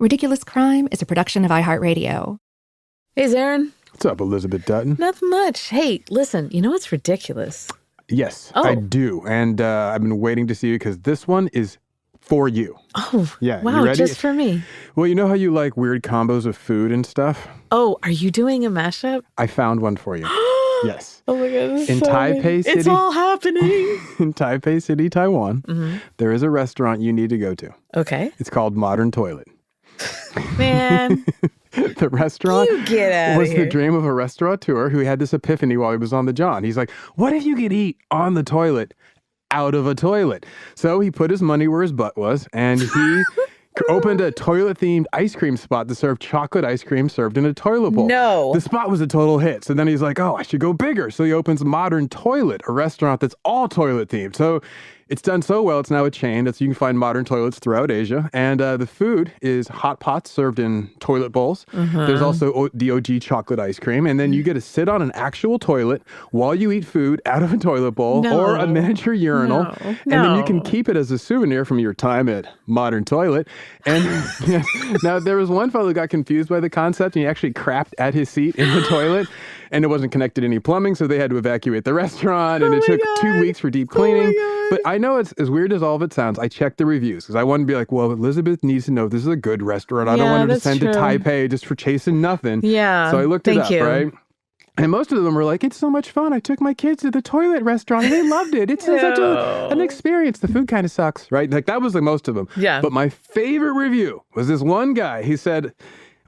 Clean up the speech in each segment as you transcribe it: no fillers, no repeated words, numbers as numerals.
Ridiculous Crime is a production of iHeartRadio. Hey, Zaron. What's up, Elizabeth Dutton? Nothing much. Hey, listen, you know what's ridiculous? Yes, I do. And I've been waiting to see you because this one is for you. Oh, yeah. Wow, you ready? just for me. Well, you know how you like weird combos of food and stuff? Oh, are you doing a mashup? I found one for you. Yes. Oh my God. In so Taipei City. It's all happening. In Taipei City, Taiwan, there is a restaurant you need to go to. Okay. It's called Modern Toilet. Man. The restaurant You get out was of here. the dream of a restaurateur who had this epiphany while he was on the John. He's like, what if you could eat on the toilet out of a toilet? So he put his money where his butt was, and he opened a toilet-themed ice cream spot to serve chocolate ice cream served in a toilet bowl. No. The spot was a total hit. So then he's like, oh, I should go bigger. So he opens Modern Toilet, a restaurant that's all toilet-themed. So it's done so well, it's now a chain. You can find modern toilets throughout Asia. And the food is hot pots served in toilet bowls. There's also the OG chocolate ice cream. And then you get to sit on an actual toilet while you eat food out of a toilet bowl or a miniature urinal. And then you can keep it as a souvenir from your time at Modern Toilet. And now there was one fellow who got confused by the concept, and he actually crapped at his seat in the toilet. And it wasn't connected to any plumbing, so they had to evacuate the restaurant. And it took 2 weeks for deep cleaning. But I know it's as weird as all of it sounds. I checked the reviews because I wanted to be like, well, Elizabeth needs to know this is a good restaurant. I don't want her to send to Taipei just for chasing nothing. Yeah. So I looked it up, right? And most of them were like, it's so much fun. I took my kids to the toilet restaurant and they loved it. It's such an experience. The food kind of sucks, right? Like that was like most of them. Yeah. But my favorite review was this one guy. He said,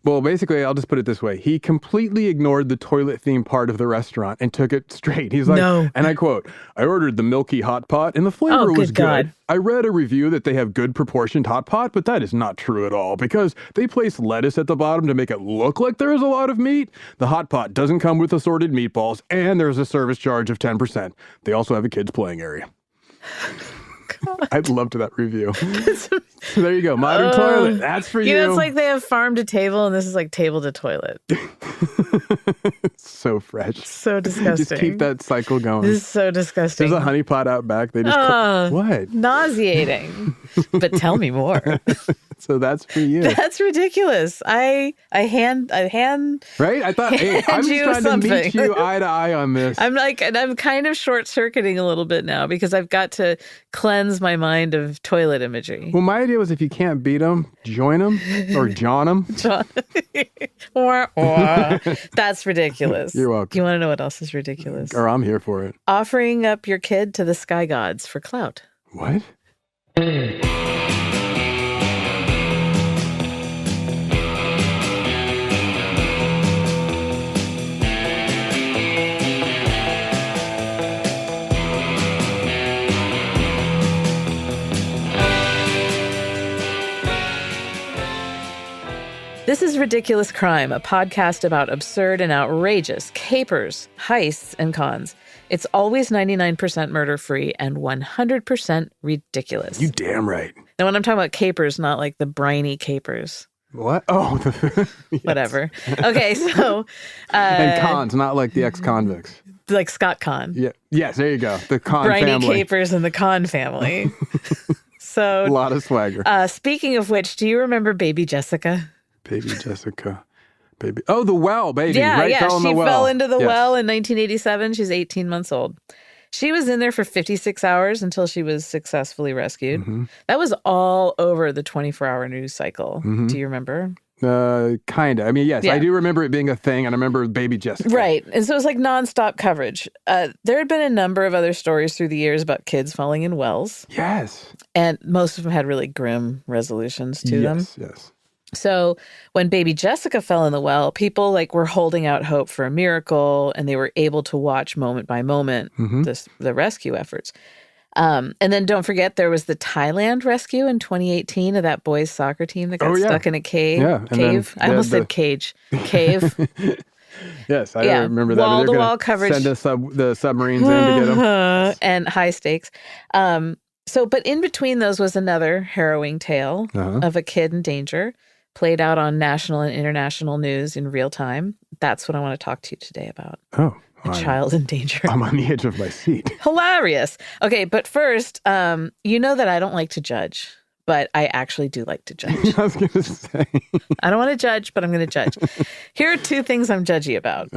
well, basically, I'll just put it this way. He completely ignored the toilet-themed part of the restaurant and took it straight. He's like, and I quote, I ordered the milky hot pot and the flavor was good. I read a review that they have good proportioned hot pot, but that is not true at all because they place lettuce at the bottom to make it look like there is a lot of meat. The hot pot doesn't come with assorted meatballs and there's a service charge of 10%. They also have a kids playing area. I loved that review. So there you go. Modern Toilet. That's for you. You know, it's like they have farm to table, and this is like table to toilet. So fresh. So disgusting. Just keep that cycle going. This is so disgusting. There's a honey pot out back. They just what? Nauseating. But tell me more. So that's for you. That's ridiculous. I hand right? I thought, hey, I'm just trying to meet you eye to eye on this. I'm like, and I'm kind of short circuiting a little bit now because I've got to cleanse my mind of toilet imagery. Well, my idea was if you can't beat them, join them or John them. That's ridiculous. You're welcome. You want to know what else is ridiculous? Or I'm here for it. Offering up your kid to the sky gods for clout. What? This is Ridiculous Crime, a podcast about absurd and outrageous capers, heists, and cons. It's always 99% murder-free and 100% ridiculous. You damn right. Now, when I'm talking about capers, not like the briny capers. What? Oh, yes. Whatever. Okay, so... and cons, not like the ex-convicts. Like Scott Conn. Yeah. Yes, there you go. The Conn briny family. Briny capers and the Conn family. So... a lot of swagger. Speaking of which, do you remember Baby Jessica? Baby Jessica. Baby. Oh, the well, baby. Yeah, right? yeah. She fell into the well in 1987. She's 18 months old. She was in there for 56 hours until she was successfully rescued. Mm-hmm. That was all over the 24-hour news cycle. Mm-hmm. Do you remember? Kind of. I mean, yes, yeah. I do remember it being a thing, and I remember Baby Jessica. Right. And so it was like nonstop coverage. There had been a number of other stories through the years about kids falling in wells. Yes. And most of them had really grim resolutions to them. Yes. So when Baby Jessica fell in the well, people were holding out hope for a miracle, and they were able to watch moment by moment the rescue efforts. And then don't forget, there was the Thailand rescue in 2018 of that boys' soccer team that got stuck in a cave. I almost said cage. Cave. Yes, I remember that. Wall-to-wall coverage. Send the submarines in to get them. And high stakes. But in between those was another harrowing tale of a kid in danger, played out on national and international news in real time. That's what I want to talk to you today about. Oh. A child in danger. I'm on the edge of my seat. Hilarious. Okay, but first, you know that I don't like to judge, but I actually do like to judge. I was going to say. I don't want to judge, but I'm going to judge. Here are 2 things I'm judgy about.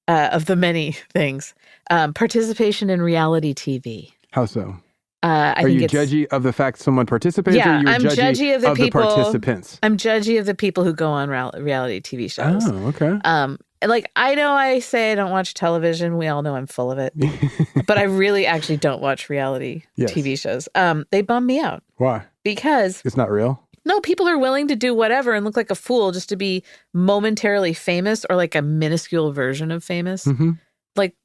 Of the many things. Participation in reality TV. How so? Are you judgy of the fact someone participates? Yeah, or you're I'm judgy of the people. The participants. I'm judgy of the people who go on reality TV shows. Oh, okay. Like, I know I say I don't watch television. We all know I'm full of it. But I really actually don't watch reality TV shows. They bum me out. Why? Because it's not real? No, people are willing to do whatever and look like a fool just to be momentarily famous or like a minuscule version of famous. Like,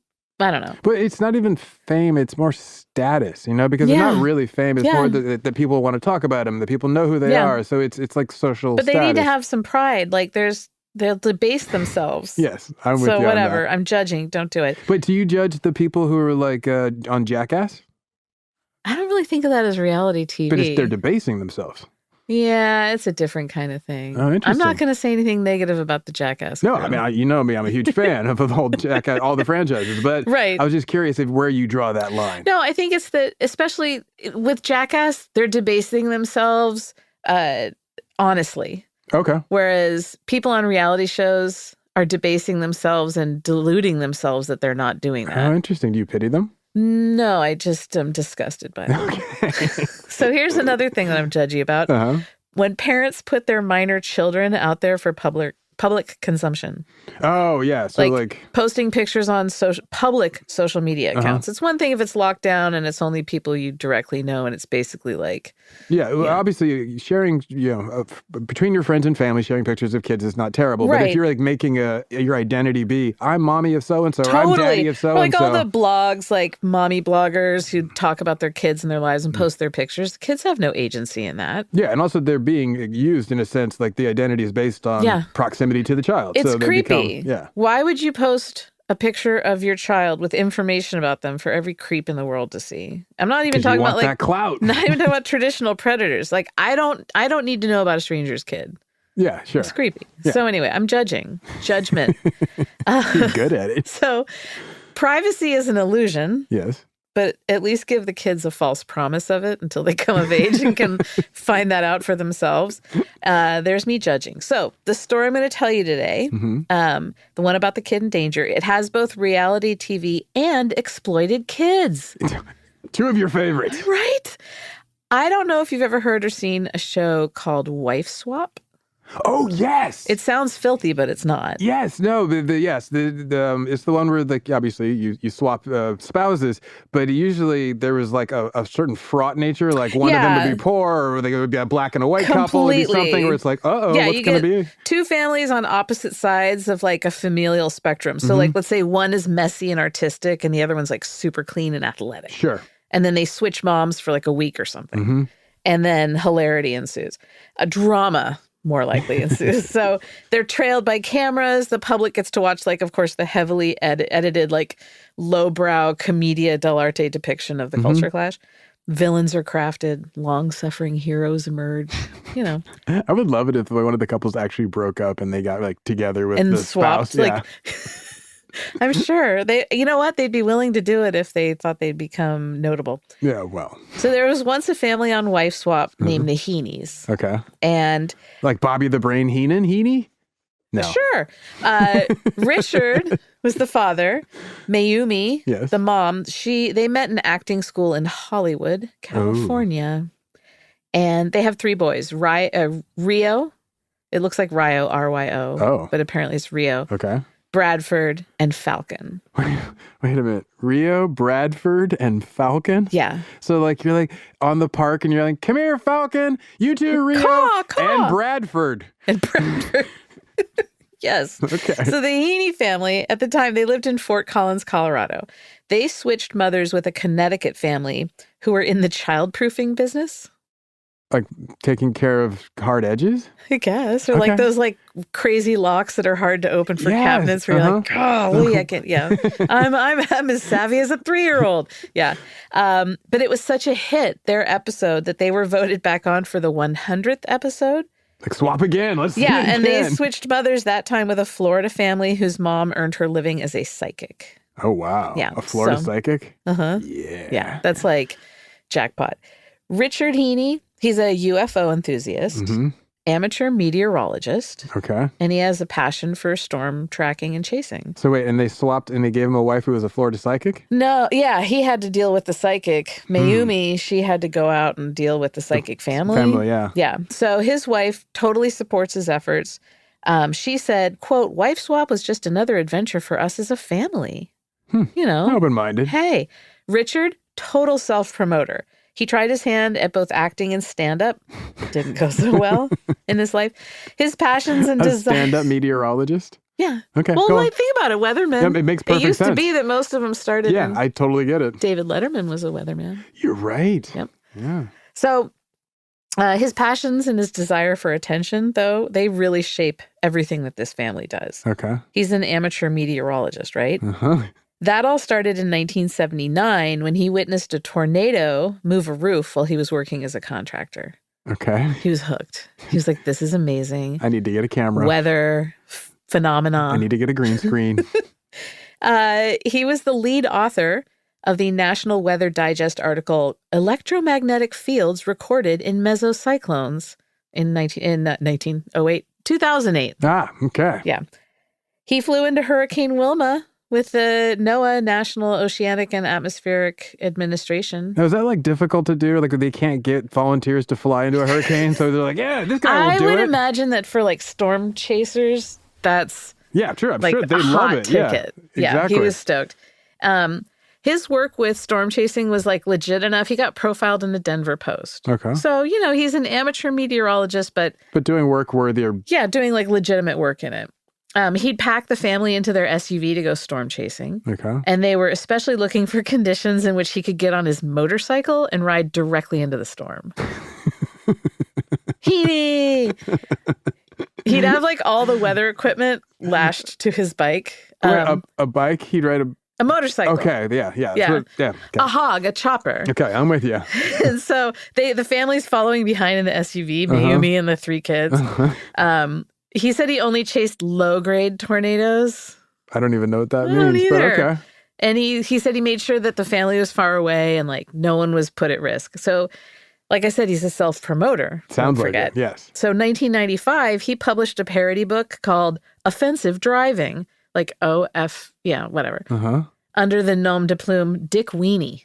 I don't know. But it's not even fame. It's more status, because they're not really fame. It's more that people want to talk about them. That people know who they are. So it's like social But status. they need to have some pride. Like, they'll debase themselves. Yes, I'm with you So on whatever. that. I'm judging. Don't do it. But do you judge the people who are like on Jackass? I don't really think of that as reality TV. But they're debasing themselves. Yeah, it's a different kind of thing. Oh, interesting. I'm not going to say anything negative about the Jackass. No, I mean, you know me. I'm a huge fan of the whole Jackass, all the franchises. But I was just curious where you draw that line. No, I think it's that, especially with Jackass, they're debasing themselves honestly. Okay. Whereas people on reality shows are debasing themselves and deluding themselves that they're not doing that. Oh, interesting. Do you pity them? No, I just am disgusted by them. Okay. So here's another thing that I'm judgy about. When parents put their minor children out there for public consumption. Oh, yeah. So like posting pictures on public social media accounts. It's one thing if it's locked down and it's only people you directly know and it's basically like... Yeah, well, obviously sharing, between your friends and family, sharing pictures of kids is not terrible. Right. But if you're like making your identity be, I'm mommy of so-and-so, or I'm daddy of so-and-so. Like all the blogs, like mommy bloggers who talk about their kids and their lives and post their pictures. Kids have no agency in that. Yeah, and also they're being used in a sense, like the identity is based on proximity to the child. It's creepy. Why would you post a picture of your child with information about them for every creep in the world to see? I'm not even talking about like that clout. Not even talking about traditional predators. Like I don't need to know about a stranger's kid. Yeah, sure. It's creepy. Yeah. So anyway, I'm judging. Judgment. You're good at it. So privacy is an illusion. Yes. But at least give the kids a false promise of it until they come of age and can find that out for themselves. There's me judging. So the story I'm going to tell you today, the one about the kid in danger, it has both reality TV and exploited kids. 2 of your favorites. Right? I don't know if you've ever heard or seen a show called Wife Swap. Oh, yes. It sounds filthy, but it's not. Yes. No, it's the one where obviously you swap spouses, but usually there was like a certain fraught nature, like one of them would be poor or they would be a black and a white couple. It would be something where it's like, what's going to be? 2 families on opposite sides of like a familial spectrum. So like, let's say one is messy and artistic and the other one's like super clean and athletic. Sure. And then they switch moms for like a week or something. And then hilarity ensues. A drama more likely ensues. So they're trailed by cameras. The public gets to watch, like, of course, the heavily edited, like, lowbrow commedia dell'arte depiction of the culture clash. Villains are crafted. Long-suffering heroes emerge. I would love it if one of the couples actually broke up and they got, like, together with and the swapped, spouse. Like, I'm sure you know what? They'd be willing to do it if they thought they'd become notable. Yeah, well. So there was once a family on Wife Swap named the Heenes. Okay. And like Bobby the Brain Heenan? Heene? No. Sure. Richard was the father. Mayumi, the mom. They met in acting school in Hollywood, California. And they have 3 boys. Rio. It looks like Ryo, R-Y-O. But apparently it's Rio. Okay. Bradford, and Falcon. Wait a minute. Rio, Bradford, and Falcon? Yeah. So, like, you're, like, on the park, and you're like, come here, Falcon. You too, Rio. Caw. And Bradford. Yes. Okay. So the Heene family, at the time, they lived in Fort Collins, Colorado. They switched mothers with a Connecticut family who were in the childproofing business. Like taking care of hard edges? I guess. Or like those like crazy locks that are hard to open for cabinets where you're like, golly, I can't, I'm as savvy as a 3-year-old. Yeah. But it was such a hit, their episode, that they were voted back on for the 100th episode. Like swap again. Let's see it and again. they switched mothers that time with a Florida family whose mom earned her living as a psychic. Oh, wow. Yeah. A Florida psychic? Yeah. Yeah. Yeah. That's like jackpot. Richard Heene, He's a UFO enthusiast, amateur meteorologist. Okay. And he has a passion for storm tracking and chasing. So wait, and they swapped and they gave him a wife who was a Florida psychic? No, yeah, he had to deal with the psychic. Mayumi, she had to go out and deal with the psychic family. Family, yeah. Yeah. So his wife totally supports his efforts. She said, quote, "Wife swap was just another adventure for us as a family." You know. Open-minded. Hey, Richard, total self-promoter. He tried his hand at both acting and stand-up. Didn't go so well in his life. His passions and desires. Stand-up meteorologist? Yeah. Okay. Well, like, think about it. Weathermen. Yeah, it makes perfect sense. It used to be that most of them started. Yeah, I totally get it. David Letterman was a weatherman. You're right. Yep. Yeah. So his passions and his desire for attention, though, they really shape everything that this family does. Okay. He's an amateur meteorologist, right? Uh-huh. That all started in 1979 when he witnessed a tornado move a roof while he was working as a contractor. Okay. He was hooked. He was like, this is amazing. I need to get a camera. Weather phenomenon. I need to get a green screen. He was the lead author of the National Weather Digest article, "Electromagnetic Fields Recorded in Mesocyclones" in 2008. Ah, okay. Yeah. He flew into Hurricane Wilma with the NOAA, National Oceanic and Atmospheric Administration. Now, is that like difficult to do? Like they can't get volunteers to fly into a hurricane, so they're like, "Yeah, this guy will do it." I would imagine that for like storm chasers, that's true. I'm like sure they a love hot it. ticket. Yeah, exactly. He was stoked. His work with storm chasing was like legit enough. He got profiled in the Denver Post. Okay. So, you know, he's an amateur meteorologist, but doing work worthy or doing like legitimate work in it. He'd pack the family into their SUV to go storm chasing. Okay. And they were especially looking for conditions in which he could get on his motorcycle and ride directly into the storm. Heene! He'd have like all the weather equipment lashed to his bike. Wait, a bike? He'd ride a motorcycle. Okay, yeah. Okay. A hog, a chopper. Okay, I'm with you. And so the family's following behind in the SUV, Mayumi and the three kids. He said he only chased low-grade tornadoes. I don't even know what that I don't means, either. but okay. And he said he made sure that the family was far away and like no one was put at risk. So, like I said, he's a self-promoter. Sounds like it, yes. So 1995, he published a parody book called Offensive Driving, like whatever. Under the nom de plume Dick Weenie.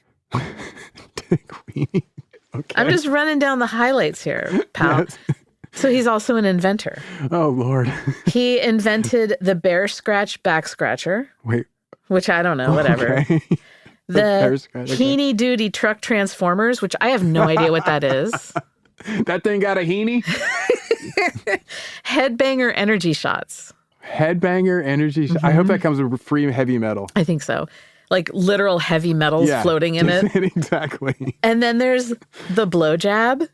Dick Weenie. Okay. I'm just running down the highlights here, pal. Yes. So he's also an inventor. Oh, Lord. He invented the bear scratch back scratcher. Wait. Which I don't know, whatever. Okay. The Heene duty truck transformers, which I have no idea what that is. That thing got a Heene? Headbanger energy shots. Headbanger energy shots. I hope that comes with free heavy metal. I think so. Like literal heavy metals floating in it. Exactly. And then there's the blowjab.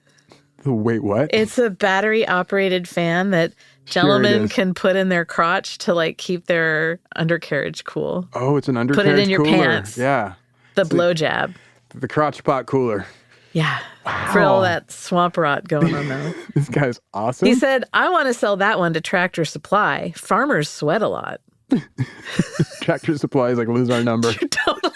Wait, what? It's a battery-operated fan that gentlemen can put in their crotch to like keep their undercarriage cool. Oh, it's an undercarriage cooler. Put it in your pants. Yeah. The blowjab. The crotch pot cooler. Yeah. Wow. For all that swamp rot going on though. This guy's awesome. He said, "I want to sell that one to Tractor Supply. Farmers sweat a lot." Tractor Supply is like, lose our number. Totally.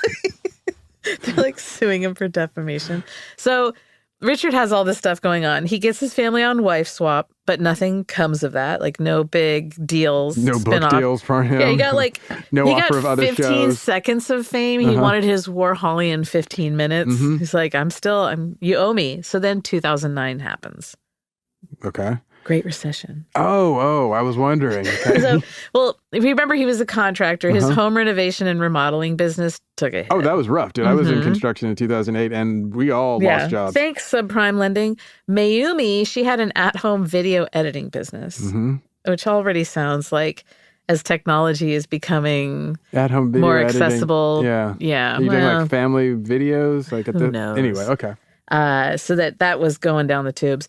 They're like suing him for defamation. So Richard has all this stuff going on. He gets his family on wife swap, but nothing comes of that. Like no big deals. No book deals for him. Yeah, he got like no offer of other 15 shows. seconds of fame. He wanted his Warholian 15 minutes. He's like, you owe me. So then 2009 happens. Okay. Great Recession. Oh, I was wondering. Okay. So, well, if you remember, he was a contractor. His home renovation and remodeling business took a hit. Oh, that was rough, dude. I was in construction in 2008, and we all lost jobs. Thanks, subprime lending. Mayumi, she had an at-home video editing business, which already sounds like as technology is becoming at-home video more editing. accessible. Yeah. Yeah. Are you doing like family videos? Like who knows? Anyway, okay. So that was going down the tubes.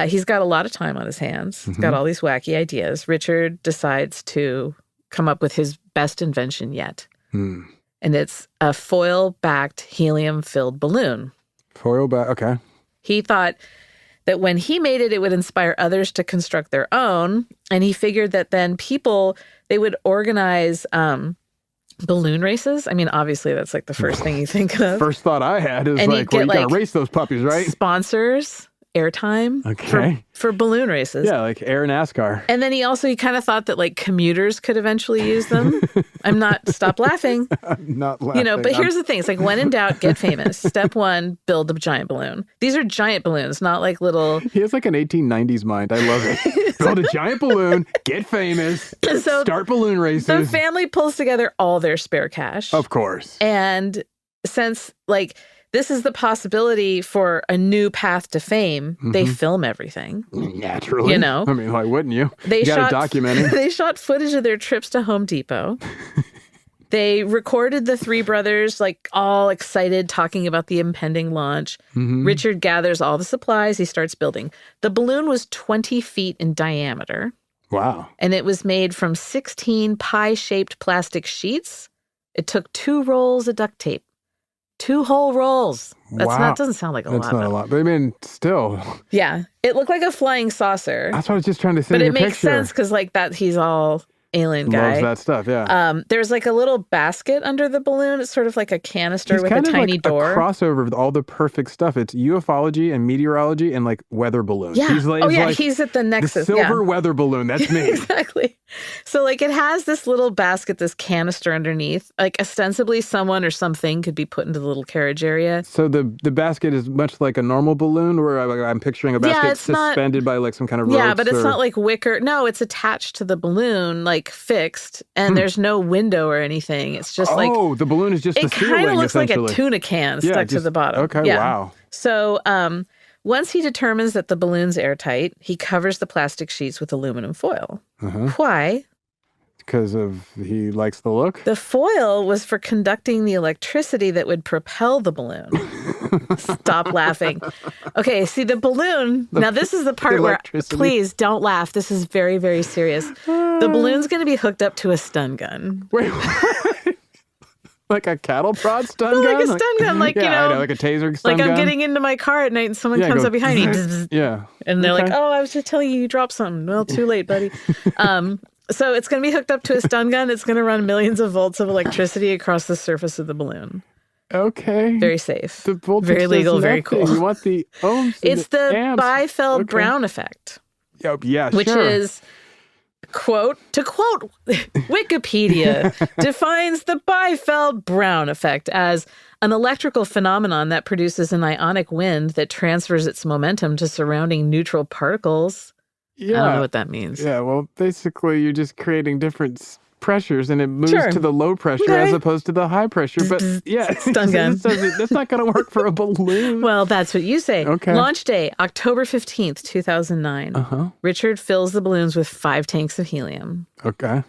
He's got a lot of time on his hands. He's got all these wacky ideas. Richard decides to come up with his best invention yet. And it's a foil-backed helium-filled balloon. Okay. He thought that when he made it, it would inspire others to construct their own. And he figured that then people, they would organize balloon races. I mean, obviously, that's like the first thing you think of. First thought I had is and like, well, you got to race those puppies, right? Sponsors. airtime for balloon races. Yeah, like air NASCAR. And then he kind of thought that like commuters could eventually use them. Stop laughing. I'm not laughing. But here's the thing. It's like, when in doubt, get famous. Step 1, build a giant balloon. These are giant balloons, not like little. He has like an 1890s mind. I love it. Build a giant balloon, get famous, start balloon races. The family pulls together all their spare cash. Of course. And since like this is the possibility for a new path to fame, they film everything. Naturally. I mean, why wouldn't you? You got to document it. They shot footage of their trips to Home Depot. They recorded the three brothers, like, all excited, talking about the impending launch. Richard gathers all the supplies. He starts building. The balloon was 20 feet in diameter. Wow. And it was made from 16 pie-shaped plastic sheets. It took 2 rolls of duct tape. 2 whole rolls. That doesn't sound like a lot. That's not a lot. But I mean, still. Yeah. It looked like a flying saucer. That's what I was just trying to say. But it makes sense because like that he's all alien guy. Loves that stuff, yeah. There's like a little basket under the balloon. It's sort of like a canister with a tiny door. A crossover with all the perfect stuff. It's ufology and meteorology and like weather balloons. Yeah. He's he's at the nexus. The silver weather balloon. That's me. Exactly. So like it has this little basket, this canister underneath. Like ostensibly someone or something could be put into the little carriage area. So the basket is much like a normal balloon, where I'm picturing a basket suspended by like some kind of ropes. Yeah, but it's not like wicker. No, it's attached to the balloon, like fixed, and there's no window or anything. It's just like the balloon is just the ceiling. It kind of looks like a tuna can stuck to the bottom. Okay, wow. So once he determines that the balloon's airtight, he covers the plastic sheets with aluminum foil. Why? Because he likes the look? The foil was for conducting the electricity that would propel the balloon. Stop laughing. Okay, see the balloon. Now this is the part where, please don't laugh. This is very, very serious. The balloon's going to be hooked up to a stun gun. Wait, what? Like a cattle prod stun gun? Like a stun gun, like, I know, like a taser stun gun. Like I'm getting into my car at night and someone comes up behind me. Yeah. And they're like, oh, I was just telling you dropped something. Well, too late, buddy. So it's going to be hooked up to a stun gun. It's going to run millions of volts of electricity across the surface of the balloon. Okay. Very safe. The voltage very legal, very cool. You want the ohms? It's the Biefeld-Brown effect. Yeah, which is, to quote Wikipedia, defines the Biefeld-Brown effect as an electrical phenomenon that produces an ionic wind that transfers its momentum to surrounding neutral particles. Yeah. I don't know what that means. Yeah, well, basically you're just creating different pressures and it moves to the low pressure as opposed to the high pressure. But stun gun. That's not going to work for a balloon. Well, that's what you say. Okay. Launch day, October 15th, 2009. Richard fills the balloons with 5 tanks of helium. Okay.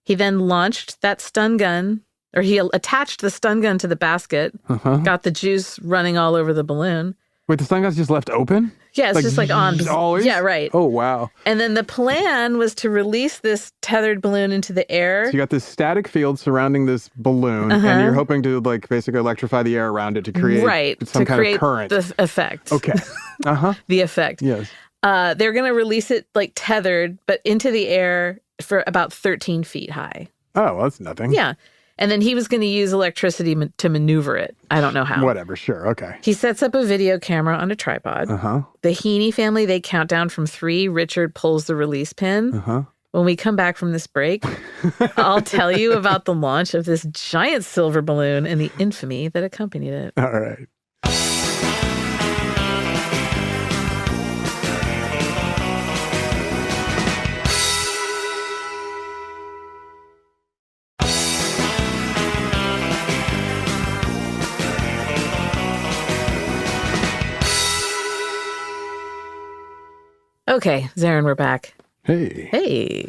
He then launched that stun gun, or he attached the stun gun to the basket, got the juice running all over the balloon. Wait, the stun gun's just left open? Yeah, it's just like on. Always? Yeah, right. Oh, wow. And then the plan was to release this tethered balloon into the air. So you got this static field surrounding this balloon, and you're hoping to like basically electrify the air around it to create some kind of current. The effect. Okay. The effect. Yes. They're going to release it like tethered, but into the air for about 13 feet high. Oh, well, that's nothing. Yeah. And then he was going to use electricity to maneuver it. I don't know how. Whatever, sure, okay. He sets up a video camera on a tripod. The Heene family, they count down from 3. Richard pulls the release pin. When we come back from this break, I'll tell you about the launch of this giant silver balloon and the infamy that accompanied it. All right. Okay, Zaron, we're back. Hey.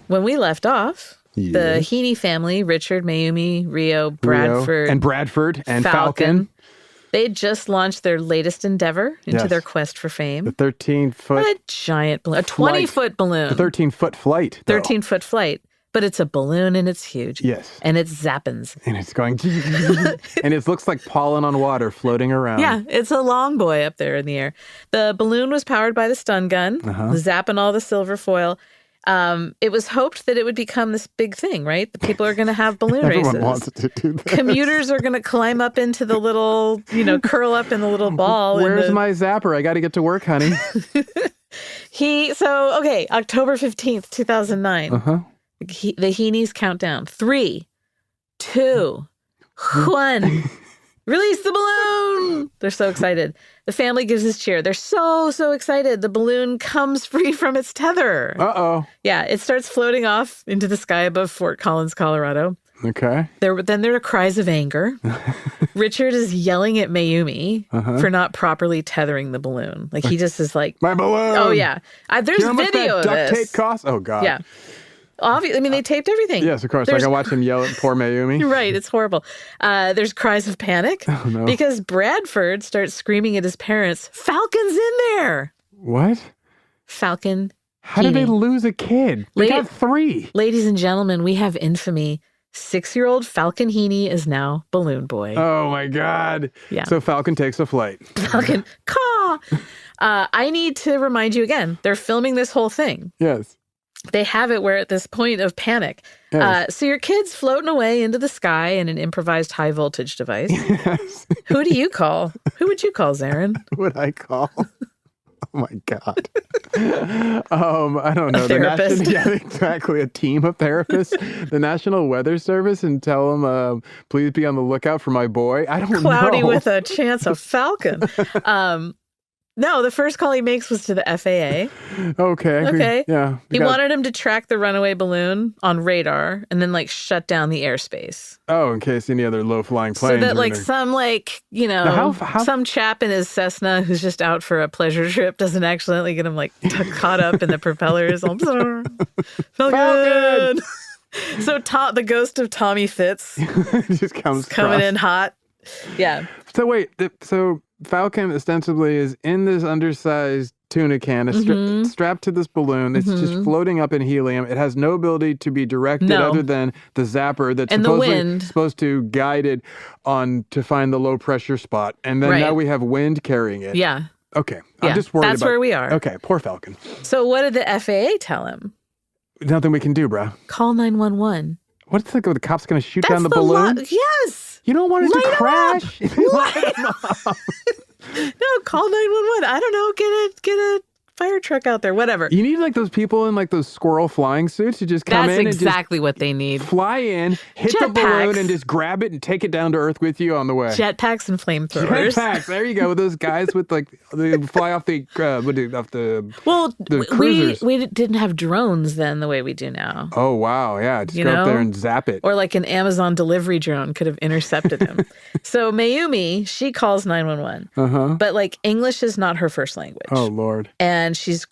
When we left off, the Heene family, Richard, Mayumi, Rio, Bradford, and Falcon. They just launched their latest endeavor into their quest for fame. The 13-foot... A giant balloon. A 20-foot balloon. The 13-foot flight. 13-foot flight. But it's a balloon and it's huge. Yes. And it's zappins. And it's going... and it looks like pollen on water floating around. Yeah, it's a long boy up there in the air. The balloon was powered by the stun gun, zapping all the silver foil. It was hoped that it would become this big thing, right? The people are going to have balloon races. Everyone wants to do this. Commuters are going to climb up into the little, curl up in the little ball. Where's my zapper? I got to get to work, honey. October 15th, 2009. The Heenes count down. 3, 2, 1. Release the balloon! They're so excited. The family gives this cheer. They're so excited. The balloon comes free from its tether. Uh-oh. Yeah, it starts floating off into the sky above Fort Collins, Colorado. Okay. Then there are cries of anger. Richard is yelling at Mayumi for not properly tethering the balloon. Like, he just is like... My balloon! Oh, yeah. There's video of this. Duct tape cost? Oh, God. Yeah. Obviously, they taped everything. Yes, of course. I can watch him yell at poor Mayumi. Right, it's horrible. There's cries of panic because Bradford starts screaming at his parents, "Falcon's in there!" What? Falcon How Heene. did they lose a kid? They got 3. Ladies and gentlemen, we have infamy. 6-year-old Falcon Heene is now Balloon Boy. Oh, my God. Yeah. So Falcon takes a flight. Falcon, caw! I need to remind you again, they're filming this whole thing. Yes. They have it where at this point of panic. Yes. So your kid's floating away into the sky in an improvised high voltage device. Yes. Who do you call? Who would you call, Zaron? Who would I call? Oh, my God. I don't know. Therapist. Exactly. A team of therapists. The National Weather Service, and tell them, please be on the lookout for my boy. I don't know. Cloudy with a chance of Falcon. No, the first call he makes was to the FAA. Okay. Yeah. He wanted him to track the runaway balloon on radar and then shut down the airspace. Oh, in case any other low-flying planes. So that some chap in his Cessna who's just out for a pleasure trip doesn't accidentally get him caught up in the propellers. Falcon! So the ghost of Tommy Fitz just comes coming in hot. Yeah. So wait, so Falcon ostensibly is in this undersized tuna can, strapped to this balloon. It's just floating up in helium. It has no ability to be directed other than the zapper that's supposed to guide it on to find the low pressure spot. And then now we have wind carrying it. Yeah. Okay. I'm just worried That's where we are. Okay. Poor Falcon. So what did the FAA tell him? Nothing we can do, bro. Call 911. What's the cop's going to shoot down the balloon? Yes. You don't want it to crash. Light him up. No, call 911. I don't know. Get a fire truck out there. Whatever. You need those people in those squirrel flying suits to just come in and exactly what they need. Fly in, hit the balloon, and just grab it and take it down to Earth with you on the way. Jetpacks and flamethrowers. Jetpacks. There you go. With those guys with they fly off the cruisers. We didn't have drones then the way we do now. Oh wow, yeah. Just go up there and zap it. Or an Amazon delivery drone could have intercepted him. So Mayumi, she calls 911. But English is not her first language. Oh Lord. And she's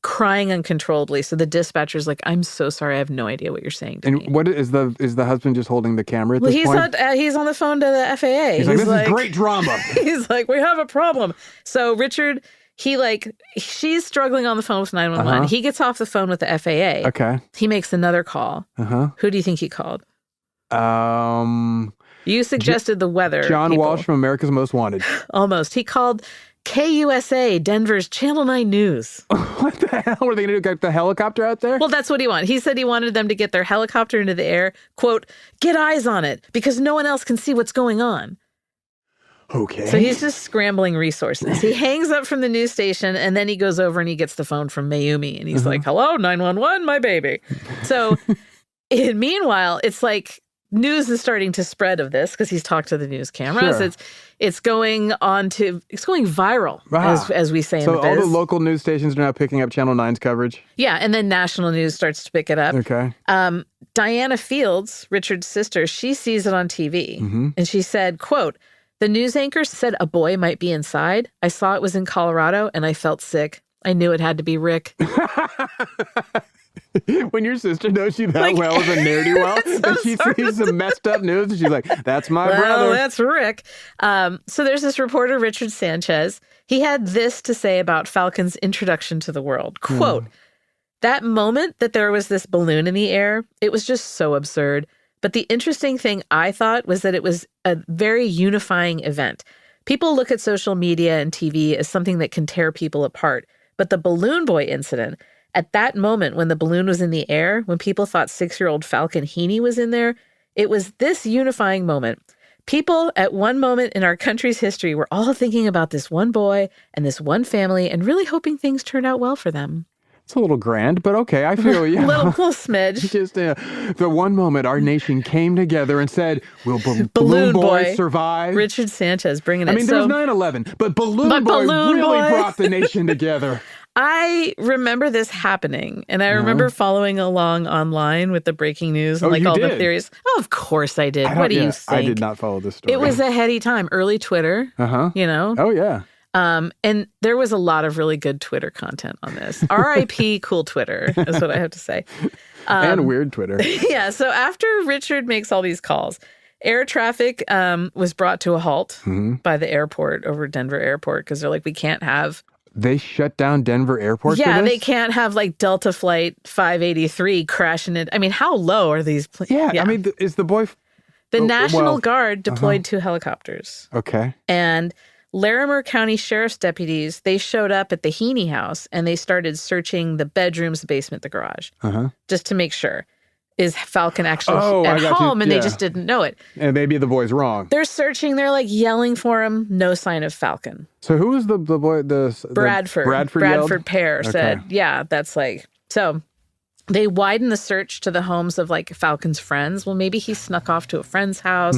crying uncontrollably. So the dispatcher's like, "I'm so sorry. I have no idea what you're saying to me." And what is the husband just holding the camera at this point? He's on the phone to the FAA. He's like, "This is great drama." He's like, "We have a problem." So Richard, she's struggling on the phone with 911. He gets off the phone with the FAA. Okay. He makes another call. Who do you think he called? You suggested the weather. John people. Walsh from America's Most Wanted. Almost. He called KUSA, Denver's Channel 9 News. What the hell? Were they going to get the helicopter out there? Well, that's what he wanted. He said he wanted them to get their helicopter into the air, quote, "get eyes on it, because no one else can see what's going on." Okay. So he's just scrambling resources. He hangs up from the news station, and then he goes over and he gets the phone from Mayumi, and he's like, "Hello, 911, my baby." So meanwhile, it's news is starting to spread of this because he's talked to the news cameras. Sure. It's going viral, as we say in the biz. So all the local news stations are now picking up Channel 9's coverage? Yeah, and then national news starts to pick it up. Okay. Diana Fields, Richard's sister, she sees it on TV, and she said, quote, "The news anchor said a boy might be inside. I saw it was in Colorado, and I felt sick. I knew it had to be Rick." When your sister knows you that well as a ne'er-do-well, and she sees some messed up news, and she's like, "That's my brother. That's Rick." So there's this reporter, Richard Sanchez. He had this to say about Falcon's introduction to the world. Quote, "That moment that there was this balloon in the air, it was just so absurd. But the interesting thing I thought was that it was a very unifying event. People look at social media and TV as something that can tear people apart. But the Balloon Boy incident, At that moment, when the balloon was in the air, when people thought 6-year-old Falcon Heene was in there, it was this unifying moment. People at one moment in our country's history were all thinking about this one boy and this one family and really hoping things turned out well for them. It's a little grand, but okay, I feel you. little smidge. Just the one moment our nation came together and said, will Balloon Boy survive? Richard Sanchez bringing it. I mean, there was 9/11, but Balloon Boy really brought the nation together. I remember this happening, and I remember following along online with the breaking news and all the theories. Oh, of course I did. What do you think? I did not follow this story. It was a heady time. Early Twitter, you know? Oh, yeah. And there was a lot of really good Twitter content on this. R.I.P. cool Twitter is what I have to say. And weird Twitter. Yeah. So after Richard makes all these calls, air traffic was brought to a halt by the airport over Denver Airport because they're like, we can't have... They shut down Denver Airport for this? They can't have like Delta Flight 583 crashing it. I mean, how low are these planes? Yeah, I mean, is the boy... The National Guard deployed 2 helicopters. Okay. And Larimer County Sheriff's deputies, they showed up at the Heene house and they started searching the bedrooms, the basement, the garage, just to make sure. Is Falcon actually at home? And they just didn't know it. And maybe the boy's wrong. They're searching. They're like yelling for him. No sign of Falcon. So who was the boy? Bradford. Bradford Pear said, yeah, that's like... So they widened the search to the homes of like Falcon's friends. Well, maybe he snuck off to a friend's house.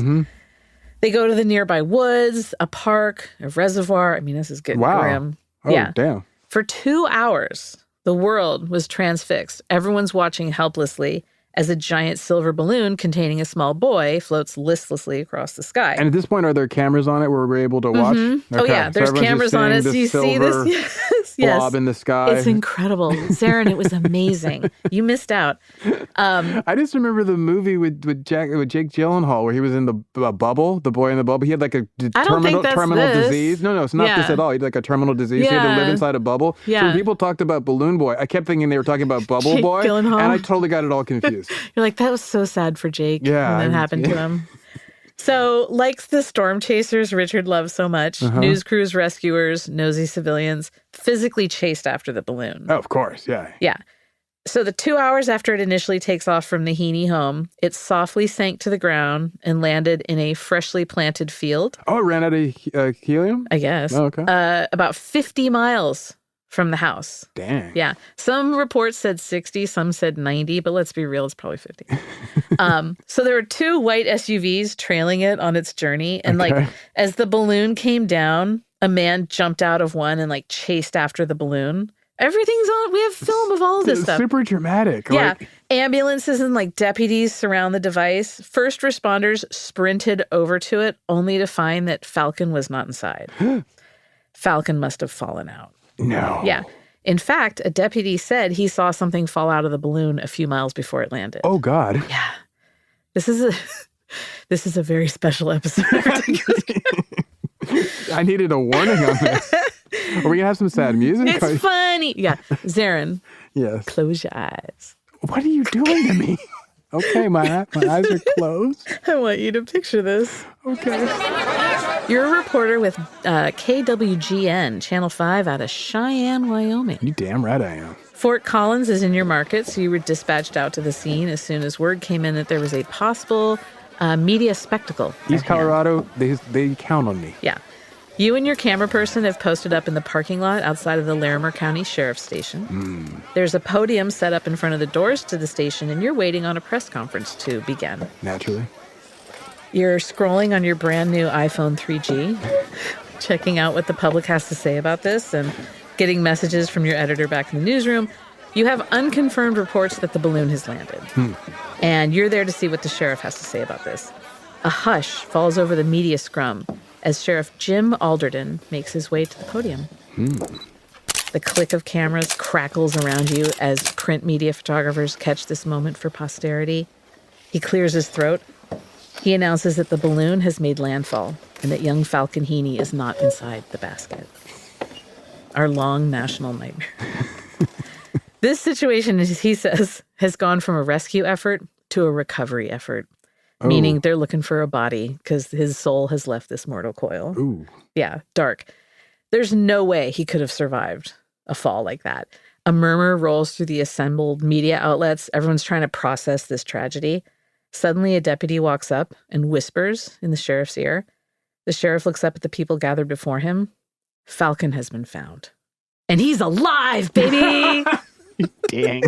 They go to the nearby woods, a park, a reservoir. I mean, this is getting grim. Oh, damn. For 2 hours, the world was transfixed. Everyone's watching helplessly as a giant silver balloon containing a small boy floats listlessly across the sky. And at this point, are there cameras on it where we're able to watch? Okay. Oh, yeah. There's cameras on it. So you see this blob in the sky. It's incredible. Zaron, it was amazing. You missed out. I just remember the movie with Jake Gyllenhaal where he was in the bubble, the boy in the bubble. He had like a terminal disease. No, it's not this at all. He had like a terminal disease. He had to live inside a bubble. Yeah. So when people talked about Balloon Boy, I kept thinking they were talking about Bubble Boy. Gyllenhaal. And I totally got it all confused. You're like, that was so sad for Jake when that happened to him. So, like the storm chasers Richard loves so much, news crews, rescuers, nosy civilians physically chased after the balloon. Oh, of course, yeah. Yeah. So the 2 hours after it initially takes off from the Heene home, it softly sank to the ground and landed in a freshly planted field. Oh, it ran out of helium? I guess. Oh, okay. About 50 miles from the house. Dang. Yeah. Some reports said 60, some said 90, but let's be real, it's probably 50. So there were 2 white SUVs trailing it on its journey. And like, as the balloon came down, a man jumped out of one and like chased after the balloon. Everything's on. We have film of all of this stuff. Super dramatic. Yeah. Ambulances and like deputies surround the device. First responders sprinted over to it only to find that Falcon was not inside. Falcon must have fallen out. No. Yeah. In fact, a deputy said he saw something fall out of the balloon a few miles before it landed. Oh, God. Yeah. This is a very special episode. I needed a warning on this. Are we going to have some sad music? It's funny. Yeah. Zaron. Yes. Close your eyes. What are you doing to me? Okay, my eyes are closed. I want you to picture this. Okay. You're a reporter with KWGN, Channel 5 out of Cheyenne, Wyoming. You damn right I am. Fort Collins is in your market, so you were dispatched out to the scene as soon as word came in that there was a possible media spectacle. East Colorado, they count on me. Yeah. You and your camera person have posted up in the parking lot outside of the Larimer County Sheriff's Station. There's a podium set up in front of the doors to the station, and you're waiting on a press conference to begin. Naturally. You're scrolling on your brand new iPhone 3G, checking out what the public has to say about this and getting messages from your editor back in the newsroom. You have unconfirmed reports that the balloon has landed. And you're there to see what the sheriff has to say about this. A hush falls over the media scrum as Sheriff Jim Alderton makes his way to the podium. The click of cameras crackles around you as print media photographers catch this moment for posterity. He clears his throat. He announces that the balloon has made landfall and that young Falcon Heene is not inside the basket. Our long national nightmare. This situation, as he says, has gone from a rescue effort to a recovery effort. Meaning they're looking for a body because his soul has left this mortal coil. Ooh. Yeah, dark. There's no way he could have survived a fall like that. A murmur rolls through the assembled media outlets. Everyone's trying to process this tragedy. Suddenly, a deputy walks up and whispers in the sheriff's ear. The sheriff looks up at the people gathered before him. Falcon has been found. And he's alive, baby! Dang.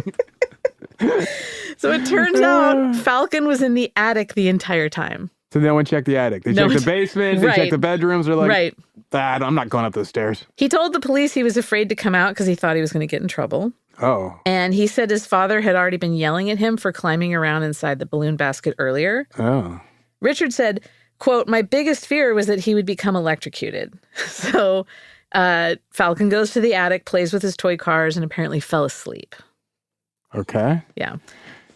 So it turns out Falcon was in the attic the entire time. So no one checked the attic. They checked the basement. They checked the bedrooms. They're like, I'm not going up those stairs. He told the police he was afraid to come out because he thought he was going to get in trouble. Oh. And he said his father had already been yelling at him for climbing around inside the balloon basket earlier. Oh. Richard said, quote, "My biggest fear was that he would become electrocuted." So Falcon goes to the attic, plays with his toy cars, and apparently fell asleep. Okay. Yeah.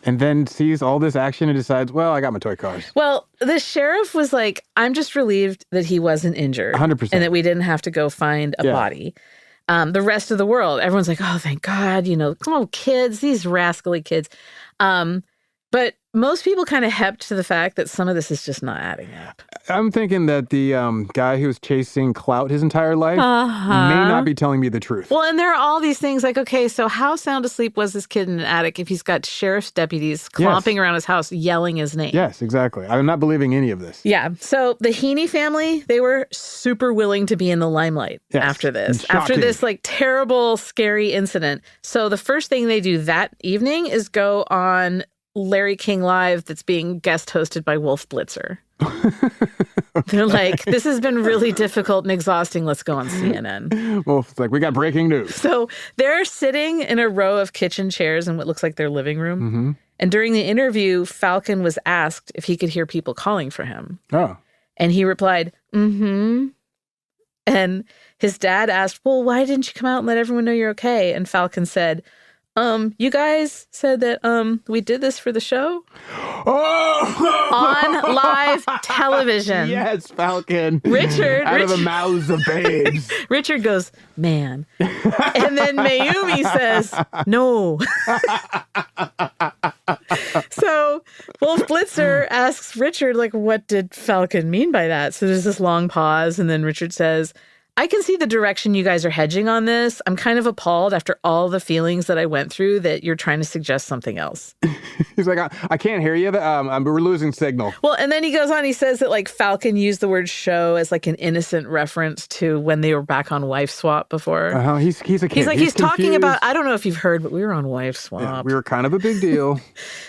And then sees all this action and decides, well, I got my toy cars. Well, the sheriff was like, I'm just relieved that he wasn't injured. 100%. And that we didn't have to go find a body. The rest of the world, everyone's like, oh, thank God, kids, these rascally kids. But most people kind of hepped to the fact that some of this is just not adding up. I'm thinking that the guy who was chasing clout his entire life may not be telling me the truth. Well, and there are all these things like, okay, so how sound asleep was this kid in an attic if he's got sheriff's deputies clomping around his house yelling his name? Yes, exactly. I'm not believing any of this. Yeah. So the Heene family, they were super willing to be in the limelight after this. After this like terrible, scary incident. So the first thing they do that evening is go on Larry King Live that's being guest hosted by Wolf Blitzer. They're like, this has been really difficult and exhausting. Let's go on CNN. Wolf's like, we got breaking news. So they're sitting in a row of kitchen chairs in what looks like their living room. Mm-hmm. And during the interview, Falcon was asked if he could hear people calling for him. Oh. And he replied, mm-hmm. And his dad asked, well, why didn't you come out and let everyone know you're okay? And Falcon said, you guys said that we did this for the show? On live television. Yes, Falcon. Richard. Out of the mouths of babes. Richard goes, man. And then Mayumi says, no. So Wolf Blitzer asks Richard, like, what did Falcon mean by that? So there's this long pause, and then Richard says, I can see the direction you guys are hedging on this. I'm kind of appalled after all the feelings that I went through that you're trying to suggest something else. He's like, I can't hear you. We're losing signal. Well, and then he goes on, he says that like Falcon used the word show as like an innocent reference to when they were back on Wife Swap before. He's a kid. He's like, he's talking about, I don't know if you've heard, but we were on Wife Swap. Yeah, we were kind of a big deal.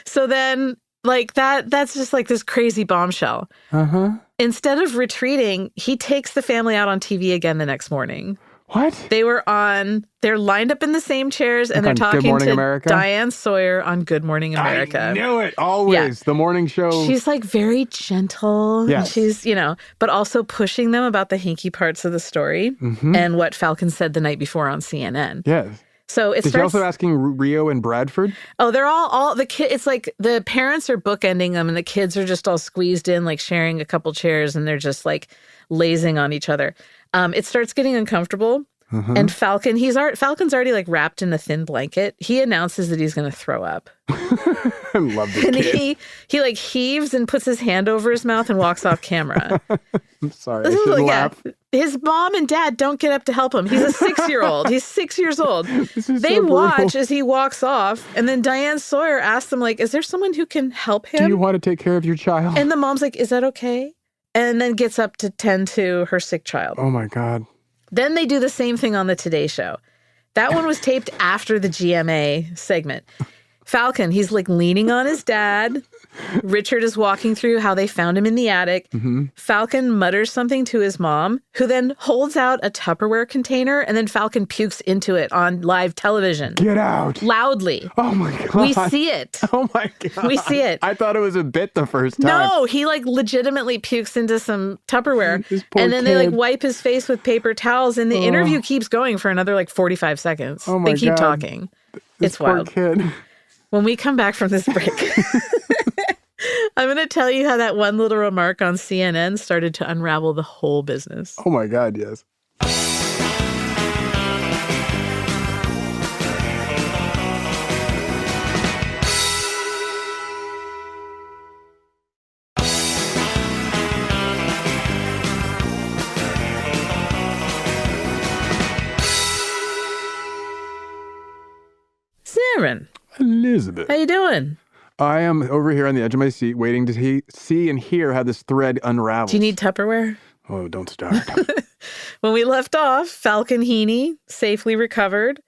So then like that's just like this crazy bombshell. Uh-huh. Instead of retreating, he takes the family out on TV again the next morning. What? They're lined up in the same chairs and they're talking to America? Diane Sawyer on Good Morning America. I knew it. Always. Yeah. The morning show. She's like very gentle. Yes. And she's, but also pushing them about the hinky parts of the story and what Falcon said the night before on CNN. Yes. So Is she also asking Rio and Bradford? Oh, they're all the kids. It's like the parents are bookending them and the kids are just all squeezed in, like sharing a couple chairs and they're just like lazing on each other. It starts getting uncomfortable. And Falcon's already like wrapped in a thin blanket. He announces that he's going to throw up. I love this and kid. he like heaves and puts his hand over his mouth and walks off camera. I'm sorry, I shouldn't laugh. His mom and dad don't get up to help him. He's a 6-year-old. He's 6 years old. They watch as he walks off, and then Diane Sawyer asks them, like, is there someone who can help him? Do you want to take care of your child? And the mom's like, is that okay? And then gets up to tend to her sick child. Oh, my God. Then they do the same thing on the Today Show. That one was taped after the GMA segment. Falcon, he's like leaning on his dad. Richard is walking through how they found him in the attic. Falcon mutters something to his mom, who then holds out a Tupperware container, and then Falcon pukes into it on live television. Get out. Loudly. Oh, my God. We see it. Oh, my God. We see it. I thought it was a bit the first time. No, he like legitimately pukes into some Tupperware. And then they like wipe his face with paper towels, and the interview keeps going for another like 45 seconds. Oh, my They keep God. talking. This It's wild. Poor kid. When we come back from this break, I'm going to tell you how that one little remark on CNN started to unravel the whole business. Oh, my God, yes. Elizabeth. How you doing? I am over here on the edge of my seat waiting to see and hear how this thread unravels. Do you need Tupperware? Oh, don't start. When we left off, Falcon Heene safely recovered,